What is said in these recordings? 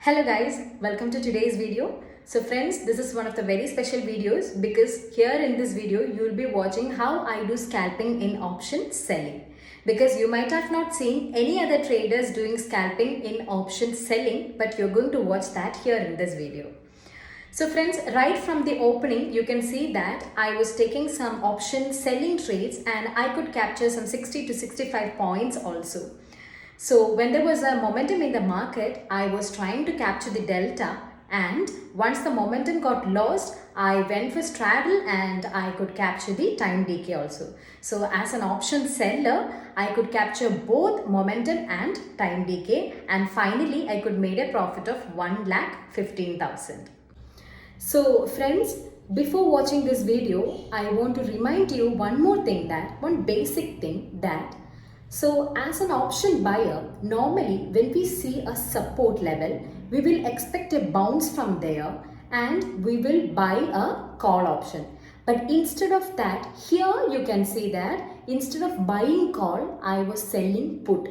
Hello guys, welcome to today's video. So friends, this is one of the very special videos because here in this video you will be watching how I do scalping in option selling. Because you might have not seen any other traders doing scalping in option selling, but you're going to watch that here in this video. So friends, right from the opening, you can see that I was taking some option selling trades and I could capture some 60 to 65 points also. So when there was a momentum in the market, I was trying to capture the delta, and once the momentum got lost, I went for straddle and I could capture the time decay also. So as an option seller, I could capture both momentum and time decay, and finally I could make a profit of 1,15,000. So friends, before watching this video, I want to remind you one more thing, that one basic thing, that so as an option buyer, normally when we see a support level, we will expect a bounce from there and we will buy a call option. But instead of that, here you can see that instead of buying call, I was selling put.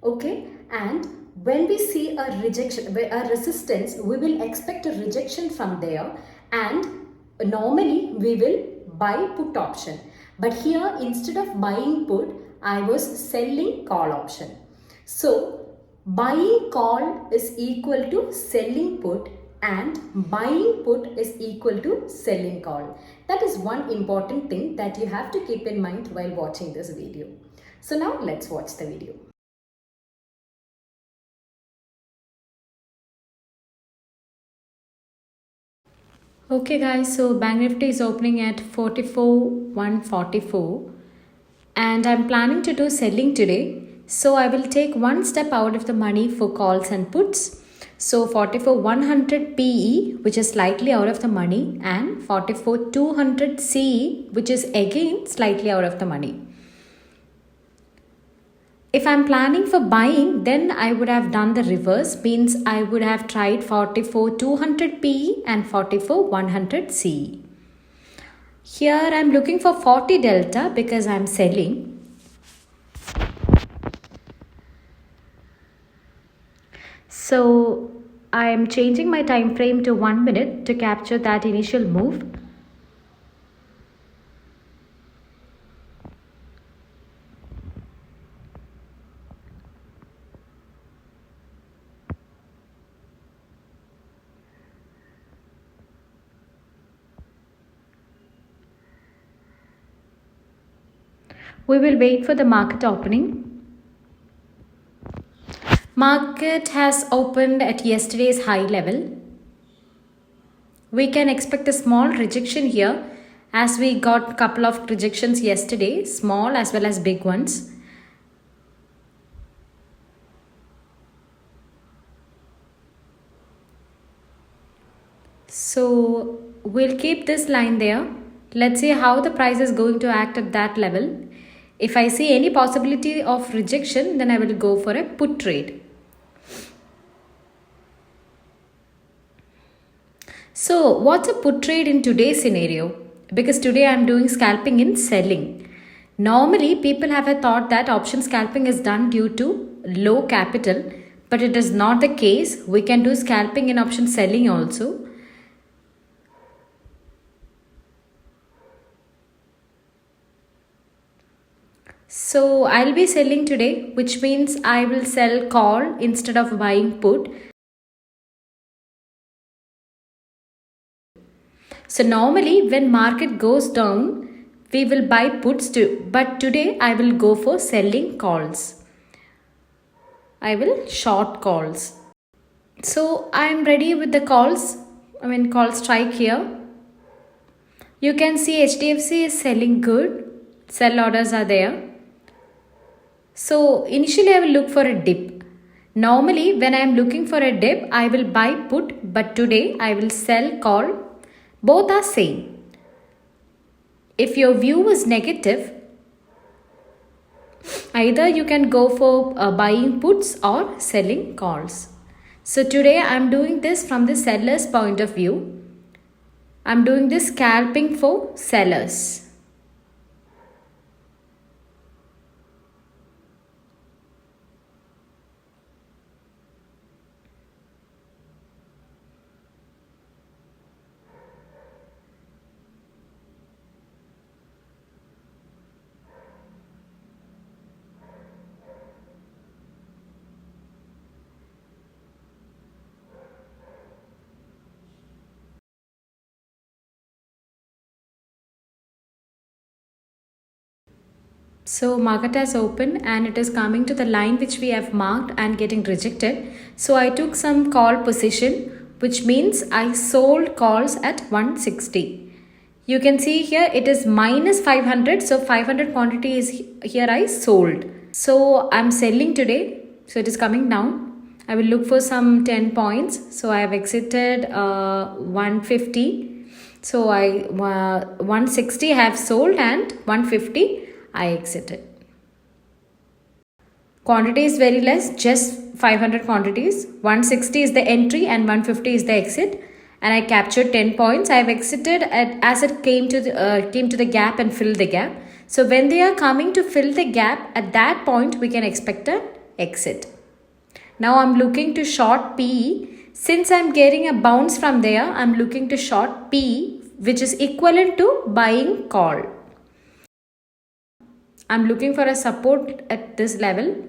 Okay, and when we see a rejection, a resistance, we will expect a rejection from there, and normally we will buy put option. But here instead of buying put, I was selling call option. So buying call is equal to selling put and buying put is equal to selling call. That is one important thing that you have to keep in mind while watching this video. So now let's watch the video. Okay guys, so Bank Nifty is opening at 44,144 and I'm planning to do selling today. So I will take one step out of the money for calls and puts. So 44,100 PE, which is slightly out of the money, and 44,200 CE, which is again slightly out of the money. If I'm planning for buying, then I would have done the reverse, means I would have tried 44,200 PE and 44,100 CE. Here I'm looking for 40 delta because I'm selling. So I am changing my time frame to 1 minute to capture that initial move. We will wait for the market opening. Market has opened at yesterday's high level. We can expect a small rejection here as we got a couple of rejections yesterday, small as well as big ones. So we'll keep this line there. Let's see how the price is going to act at that level. If I see any possibility of rejection, then I will go for a put trade. So what's a put trade in today's scenario? Because today I'm doing scalping in selling. Normally people have a thought that option scalping is done due to low capital, but it is not the case. We can do scalping in option selling also. So I'll be selling today, which means I will sell call instead of buying put. So normally when market goes down, we will buy puts too, but today I will go for selling calls. I will short calls. So I am ready with the calls. Call strike here. You can see HDFC is selling good. Sell orders are there. So initially I will look for a dip. Normally when I am looking for a dip, I will buy put, but today I will sell call. Both are same. If your view is negative, either you can go for buying puts or selling calls. So today I am doing this from the seller's point of view. I am doing this scalping for sellers. So market has opened and it is coming to the line which we have marked and getting rejected. So I took some call position, which means I sold calls at 160. You can see here it is minus 500. So 500 quantity is here I sold. So I'm selling today. So it is coming down. I will look for some 10 points. So I have exited 150. So I 160 I have sold and 150 I exited. Quantity is very less, just 500 quantities. 160 is the entry and 150 is the exit. And I captured 10 points. I have exited as it came to the gap and filled the gap. So when they are coming to fill the gap, at that point we can expect an exit. Now I'm looking to short PE. Since I'm getting a bounce from there, I'm looking to short PE, which is equivalent to buying call. I'm looking for a support at this level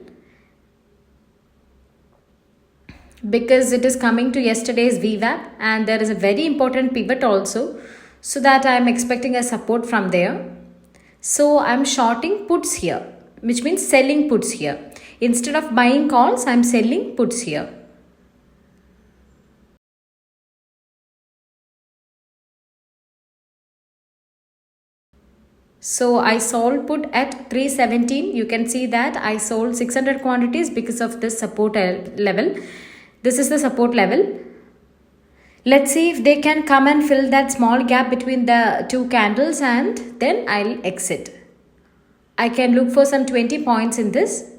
because it is coming to yesterday's VWAP and there is a very important pivot also, so that I'm expecting a support from there. So I'm shorting puts here, which means selling puts here. Instead of buying calls, I'm selling puts here. So I sold put at 317. You can see that I sold 600 quantities because of this support level. This is the support level. Let's see if they can come and fill that small gap between the two candles and then I'll exit. I can look for some 20 points in this.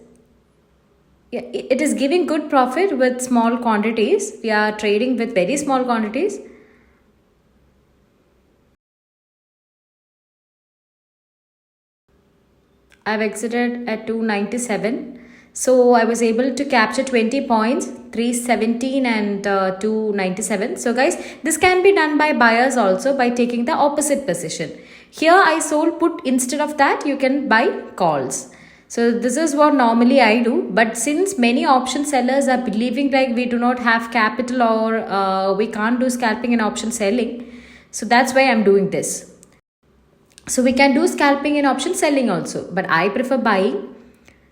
It is giving good profit with small quantities. We are trading with very small quantities. I've exited at 297. So I was able to capture 20 points, 317 and 297. So guys, this can be done by buyers also by taking the opposite position. Here I sold put, instead of that you can buy calls. So this is what normally I do. But since many option sellers are believing like we do not have capital or we can't do scalping and option selling. So that's why I'm doing this. So we can do scalping and option selling also, but I prefer buying.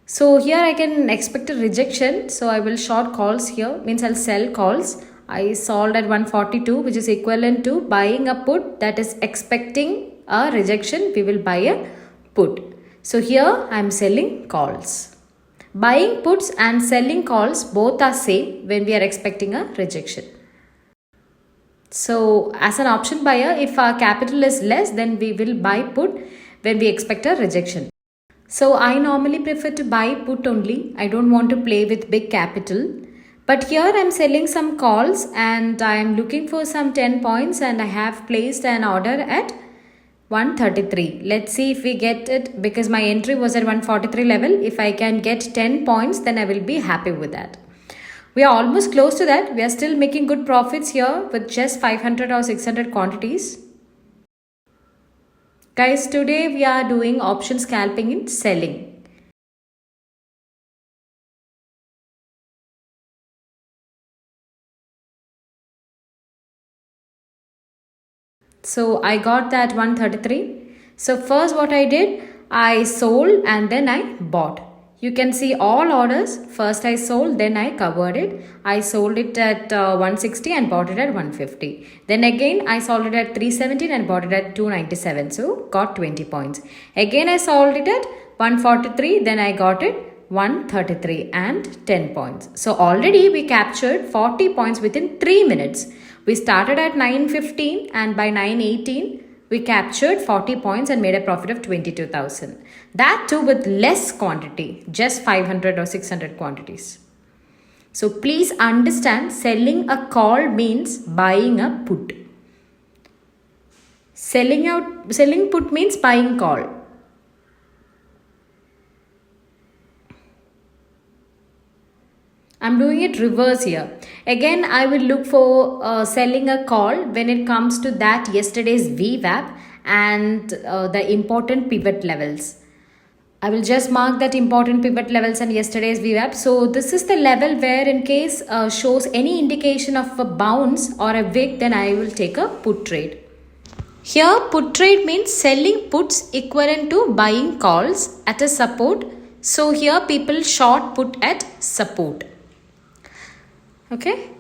So here I can expect a rejection. So I will short calls here, means I'll sell calls. I sold at 142, which is equivalent to buying a put that is expecting a rejection. We will buy a put. So here I'm selling calls. Buying puts and selling calls both are same when we are expecting a rejection. So as an option buyer, if our capital is less, then we will buy put when we expect a rejection. So I normally prefer to buy put only. I don't want to play with big capital. But here I'm selling some calls and I'm looking for some 10 points and I have placed an order at 133. Let's see if we get it, because my entry was at 143 level. If I can get 10 points, then I will be happy with that. We are almost close to that. We are still making good profits here with just 500 or 600 quantities. Guys, today we are doing option scalping in selling. So I got that 133. So first what I did, I sold and then I bought. You can see all orders. First I sold, then I covered it. I sold it at 160 and bought it at 150. Then again I sold it at 317 and bought it at 297. So got 20 points. Again I sold it at 143. Then I got it 133 and 10 points. So already we captured 40 points within 3 minutes. We started at 9:15 and by 9:18 we captured 40 points and made a profit of 22,000. That too with less quantity, just 500 or 600 quantities. So please understand, selling a call means buying a put. Selling put means buying call. I'm doing it reverse here. Again, I will look for selling a call when it comes to that yesterday's VWAP and the important pivot levels. I will just mark that important pivot levels and yesterday's VWAP. So this is the level where in case shows any indication of a bounce or a wick, then I will take a put trade. Here put trade means selling puts equivalent to buying calls at a support. So here people short put at support. Okay.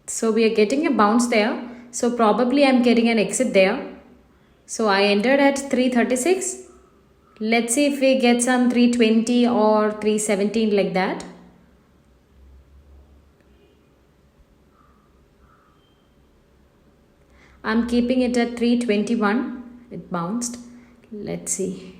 So we are getting a bounce there. So probably I'm getting an exit there. So I entered at 336. Let's see if we get some 320 or 317 like that. I'm keeping it at 321. It bounced. Let's see.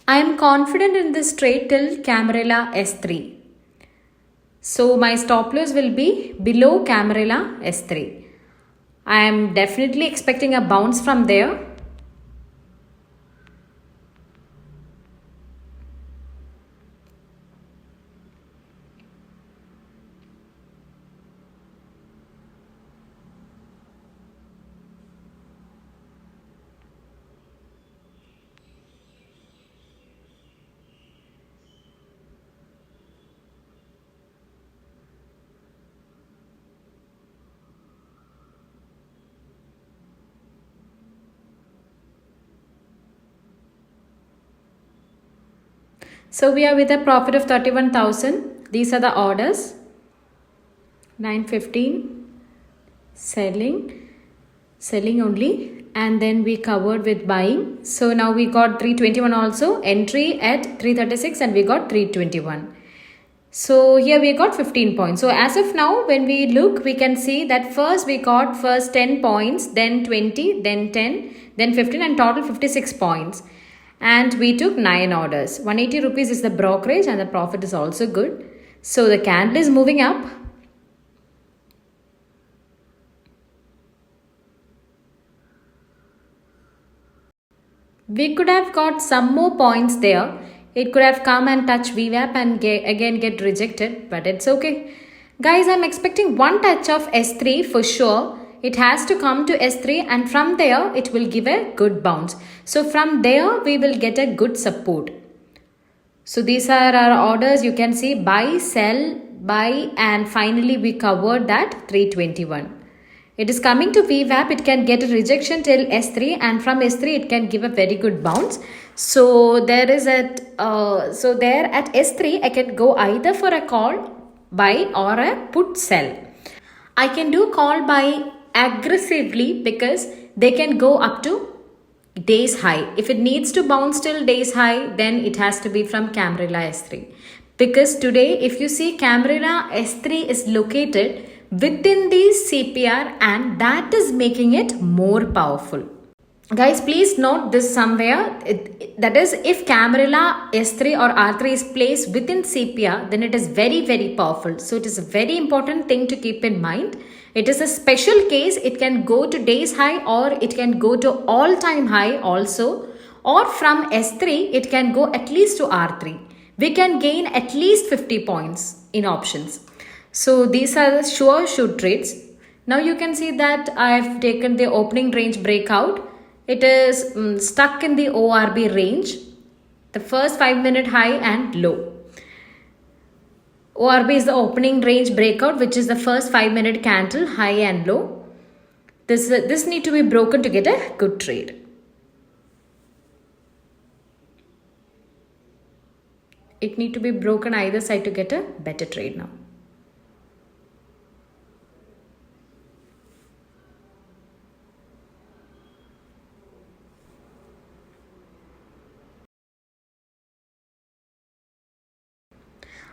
I am confident in this trade till Camarilla S3. So my stop loss will be below Camarilla S3. I am definitely expecting a bounce from there. So we are with a profit of 31,000. These are the orders. 915 selling only, and then we covered with buying. So now we got 321 also, entry at 336, and we got 321. So here we got 15 points. So as of now, when we look, we can see that first we got 10 points, then 20, then 10, then 15, and total 56 points. And we took 9 orders. 180 rupees is the brokerage, and the profit is also good. So the candle is moving up. We could have got some more points there. It could have come and touch VWAP and again get rejected, but it's okay. Guys, I'm expecting one touch of S3 for sure. It has to come to S3, and from there it will give a good bounce. So from there we will get a good support. So these are our orders. You can see buy, sell, buy, and finally we covered that 321. It is coming to VWAP. It can get a rejection till S3, and from S3 it can give a very good bounce. So there at S3 I can go either for a call buy or a put sell. I can do call buy aggressively because they can go up to days high. If it needs to bounce till days high, then it has to be from Camarilla S3. Because today, if you see, Camarilla S3 is located within the CPR, and that is making it more powerful. Guys, please note this somewhere. That is, if Camarilla S3 or R3 is placed within CPR, then it is very, very powerful. So it is a very important thing to keep in mind. It is a special case. It can go to days high, or it can go to all-time high also. Or from S3, it can go at least to R3. We can gain at least 50 points in options. So these are the sure shoot trades. Now you can see that I have taken the opening range breakout. It is stuck in the ORB range, the first 5-minute high and low. ORB is the opening range breakout, which is the first 5-minute candle, high and low. This need to be broken to get a good trade. It need to be broken either side to get a better trade now.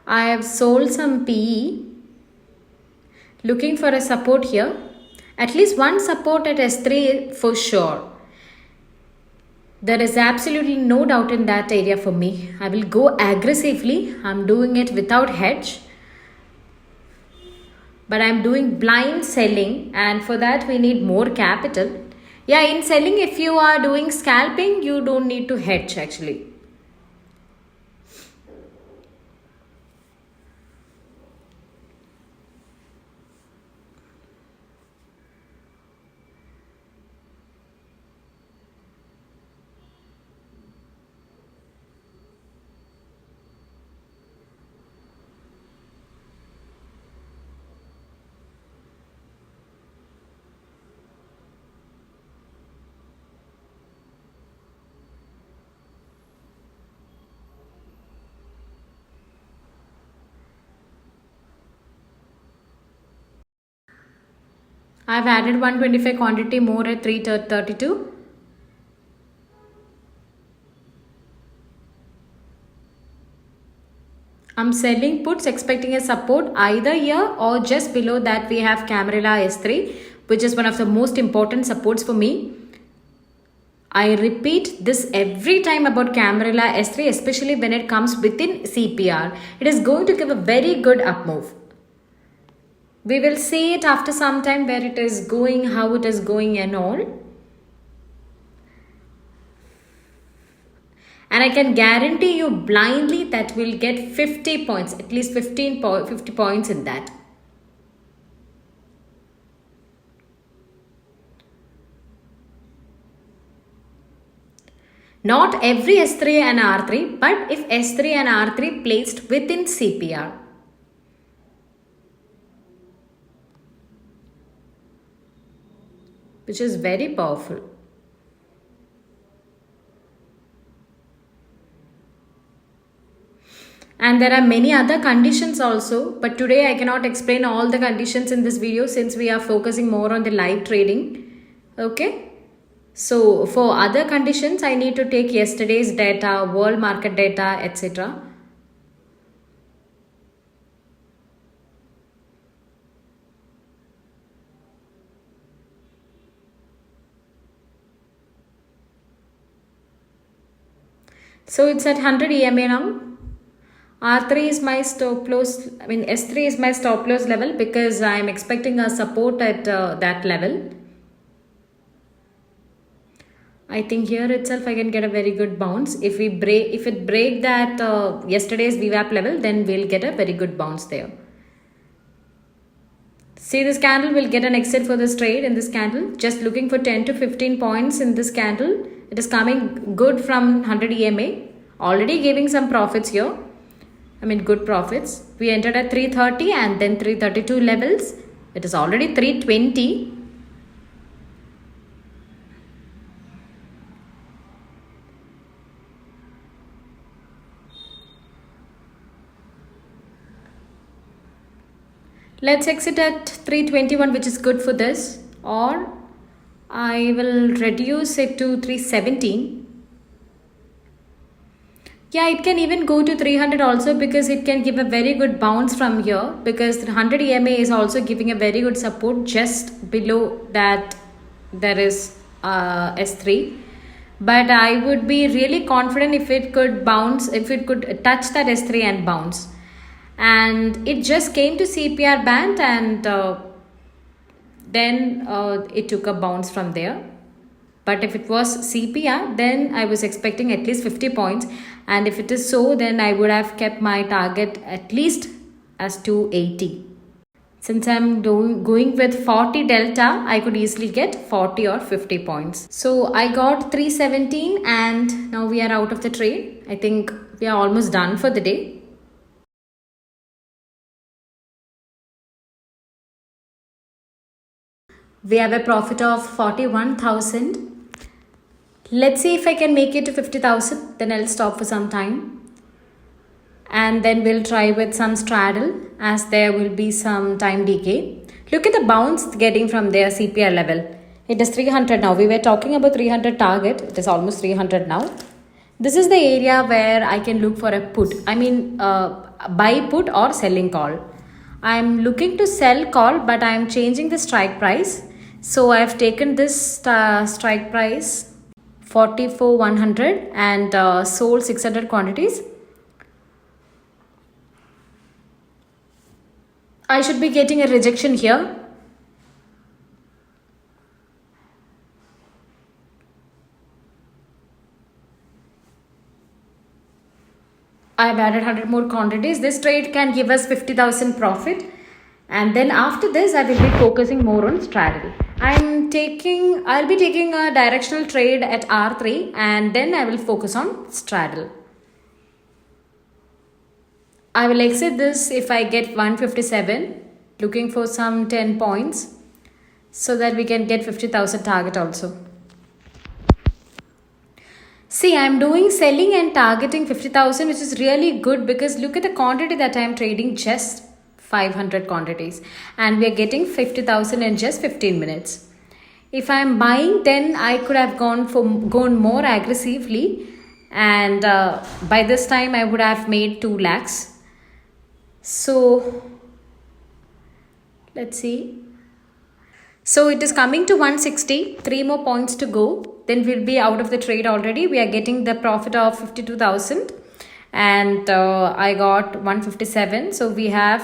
I have sold some PE, looking for a support here. At least one support at S3 for sure. There is absolutely no doubt in that area for me. I will go aggressively. I'm doing it without hedge. But I'm doing blind selling, and for that we need more capital. Yeah, in selling, if you are doing scalping, you don't need to hedge actually. I've added 125 quantity more at 332. I'm selling puts expecting a support either here or just below that. We have Camarilla S3, which is one of the most important supports for me. I repeat this every time about Camarilla S3, especially when it comes within CPR. It is going to give a very good up move. We will see it after some time where it is going, how it is going and all. And I can guarantee you blindly that we'll get 50 points, at least 50 points in that. Not every S3 and R3, but if S3 and R3 placed within CPR. Which is very powerful. And there are many other conditions also, but today I cannot explain all the conditions in this video since we are focusing more on the live trading. Okay. So for other conditions, I need to take yesterday's data, world market data, etc. So it's at 100 EMA now. R3 is my stop loss, S3 is my stop loss level because I am expecting a support at that level. I think here itself I can get a very good bounce. If it break that yesterday's VWAP level, then we'll get a very good bounce there. See, this candle will get an exit for this trade in this candle. Just looking for 10 to 15 points in this candle. It is coming good from 100 EMA. Already giving some profits here. Good profits. We entered at 330 and then 332 levels. It is already 320. Let's exit at 321, which is good for this, or I will reduce it to 317. Yeah, it can even go to 300 also because it can give a very good bounce from here because 100 EMA is also giving a very good support. Just below that there is S3. But I would be really confident if it could bounce, if it could touch that S3 and bounce. And it just came to CPR band and then it took a bounce from there. But if it was CPR, then I was expecting at least 50 points. And if it is so, then I would have kept my target at least as 280. Since I'm going with 40 delta, I could easily get 40 or 50 points. So I got 317 and now we are out of the trade. I think we are almost done for the day. We have a profit of 41,000. Let's see if I can make it to 50,000. Then I'll stop for some time. And then we'll try with some straddle as there will be some time decay. Look at the bounce getting from their CPR level. It is 300 now. We were talking about 300 target. It is almost 300 now. This is the area where I can look for a put. Buy put or selling call. I'm looking to sell call, but I'm changing the strike price. So I've taken this strike price 44,100 and sold 600 quantities. I should be getting a rejection here. I've added 100 more quantities. This trade can give us 50,000 profit. And then after this, I will be focusing more on straddle. I'll be taking a directional trade at R3 and then I will focus on straddle. I will exit this if I get 157, looking for some 10 points so that we can get 50,000 target also. See, I'm doing selling and targeting 50,000, which is really good because look at the quantity that I'm trading, just 500 quantities, and we are getting 50,000 in just 15 minutes. If I'm buying, then I could have gone more aggressively, and by this time I would have made 2 lakhs. So let's see. So it is coming to 160, 3 more points to go. Then we'll be out of the trade already. We are getting the profit of 52,000, and I got 157. So we have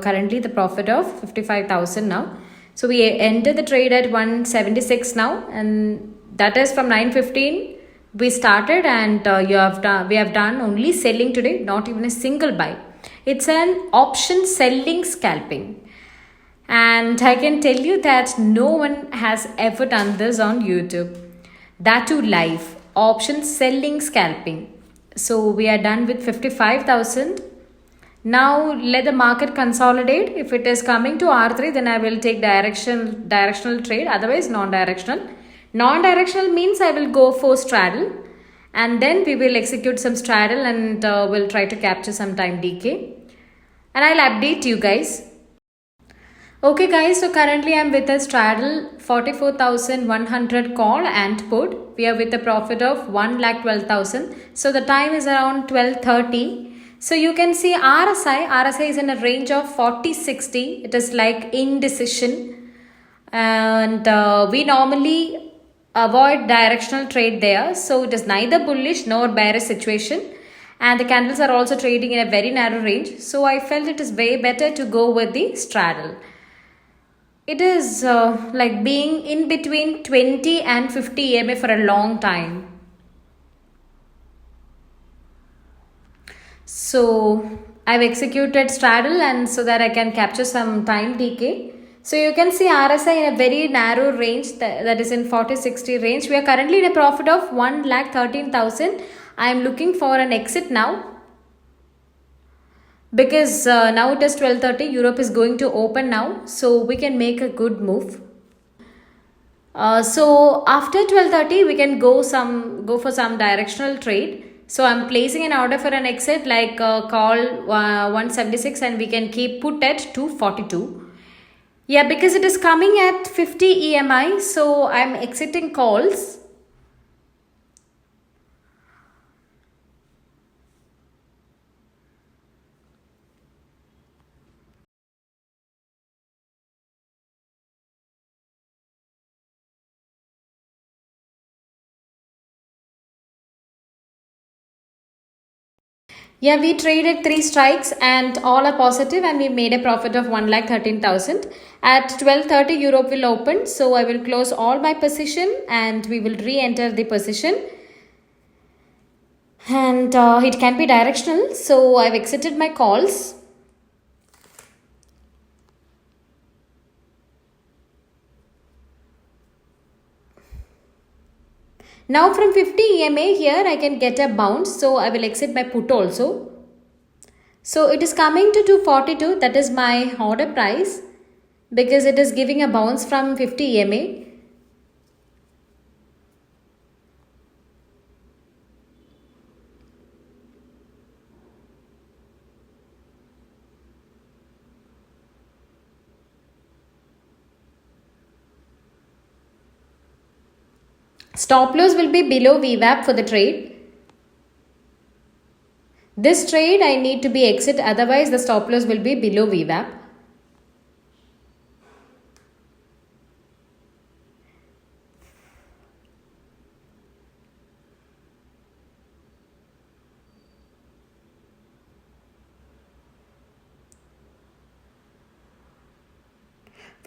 currently the profit of 55,000 now. So we entered the trade at 176 now, and that is from 9:15 we started, and we have done only selling today, not even a single buy. It's an option selling scalping. And I can tell you that no one has ever done this on YouTube. That too live. Option selling scalping. So we are done with 55,000. Now let the market consolidate. If it is coming to R3, then I will take directional trade. Otherwise non-directional. Non-directional means I will go for straddle. And then we will execute some straddle, and we'll try to capture some time decay. And I'll update you guys. Okay guys, so currently I'm with a straddle 44,100 call and put. We are with a profit of 1,12,000. So the time is around 12:30. So you can see RSI is in a range of 40-60. It is like indecision. And we normally avoid directional trade there. So it is neither bullish nor bearish situation. And the candles are also trading in a very narrow range. So I felt it is way better to go with the straddle. It is like being in between 20 and 50 EMA for a long time. So I've executed straddle, and so that I can capture some time decay. So you can see RSI in a very narrow range, that is in 40-60 range. We are currently in a profit of 1,13,000. I am looking for an exit now. Because now it is 12:30, Europe is going to open now, so we can make a good move. So after 12:30, we can go for some directional trade. So I'm placing an order for an exit, like call 176, and we can keep put at 242. Yeah, because it is coming at 50 EMI, so I'm exiting calls. Yeah, we traded 3 strikes and all are positive, and we made a profit of 1,13,000. At 12:30, Europe will open. So I will close all my position and we will re-enter the position. And it can be directional. So I've exited my calls. Now from 50 EMA here I can get a bounce, so I will exit my put also. So it is coming to 242, that is my order price, because it is giving a bounce from 50 EMA. Stop loss will be below VWAP for the trade. This trade I need to be exit, otherwise the stop loss will be below VWAP.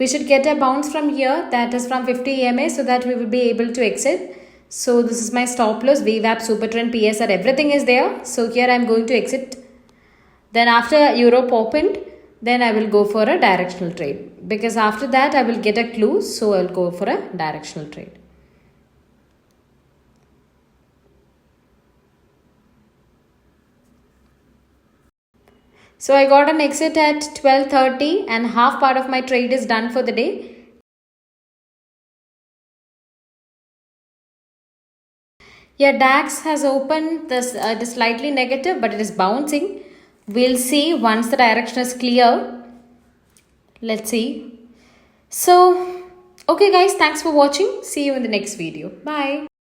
We should get a bounce from here, that is from 50 EMA, so that we will be able to exit. So this is my stop loss, VWAP, SuperTrend, PSR, everything is there. So here I am going to exit. Then after Europe opened, then I will go for a directional trade. Because after that I will get a clue, so I will go for a directional trade. So I got an exit at 12:30 and half part of my trade is done for the day. Yeah, DAX has opened this, it is slightly negative, but it is bouncing. We'll see once the direction is clear. Let's see. So, okay guys, thanks for watching. See you in the next video. Bye.